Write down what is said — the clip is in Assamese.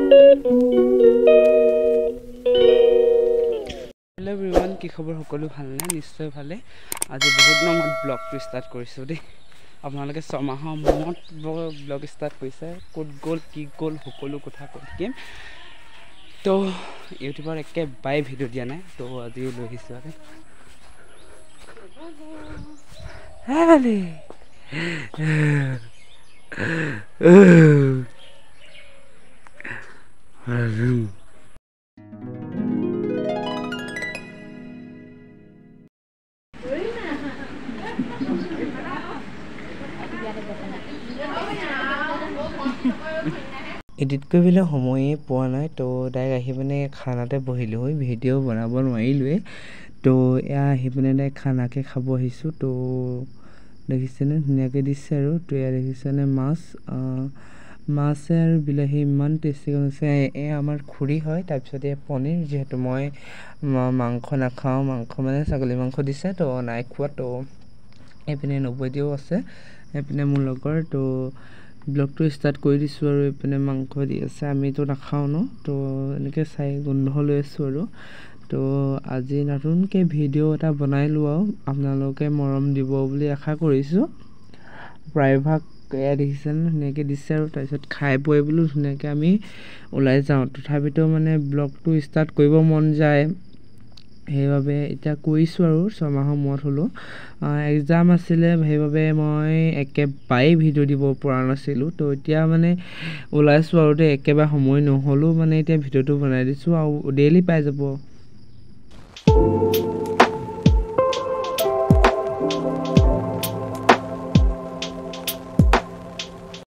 Hello everyone, কি খবৰ সকলো ভালনে? নিশ্চয় ভালে। আজি বহুত দিনৰ ব্লগটো ষ্টাৰ্ট কৰিছো দেই। আপোনালোকে ছমাহৰ মূৰত ব্লগ ষ্টাৰ্ট কৰিছে। ক'ত গ'ল কি গ'ল সকলো কথা কৈ থাকিম। তো ইউটিউবৰ একেবাৰে ভিডিঅ' দিয়া নাই, তো আজিও লৈ আহিছোঁ আৰু হেভেলি এডিট কৰিবলৈ সময়ে পোৱা নাই, তো ডাইৰেক্ট আহি পিনে খানাতে বহিলোঁ হয়, ভিডিঅ' বনাব নোৱাৰিলোৱে। তো এয়া আহি পিনে ডাইৰেক্ট খানাকে খাব আহিছোঁ। তো দেখিছেনে ধুনীয়াকৈ দিছে আৰু তো এয়া দেখিছেনে মাছে আৰু বিলাহী ইমান টেষ্টি হৈছে। এয়া আমাৰ খুৰী হয়। তাৰপিছত এয়া পনীৰ, যিহেতু মই মাংস নাখাওঁ, মাংস মানে ছাগলী মাংস দিছে, তো নাই খোৱা। তো এইপিনে নবৌদিও আছে, এইপিনে মোৰ লগৰ। তো ব্লগটো ষ্টাৰ্ট কৰি দিছোঁ আৰু এইপিনে মাংস দি আছে, আমিতো নাখাওঁ ন। তো এনেকৈ চাই গোন্ধ লৈ আছোঁ আৰু তো আজি নতুনকৈ ভিডিঅ' এটা বনাইলোঁ আৰু আপোনালোকে মৰম দিব বুলি আশা কৰিছোঁ। প্ৰায়ভাগ এয়া দেখিছেনে ধুনীয়াকৈ দিছে আৰু তাৰপিছত খাই বৈ বোলো ধুনীয়াকৈ আমি ওলাই যাওঁ। তথাপিতো মানে ব্লগটো ষ্টাৰ্ট কৰিব মন যায়, সেইবাবে এতিয়া কৰিছোঁ আৰু ছমাহৰ মূৰত হ'লেও। এক্সাম আছিলে, সেইবাবে মই একেবাৰেই ভিডিঅ' দিব পৰা নাছিলোঁ। তো এতিয়া মানে ওলাইছোঁ আৰু দেই, একেবাৰে সময় নহ'লেও মানে এতিয়া ভিডিঅ'টো বনাই দিছোঁ আৰু ডেইলি পাই যাব।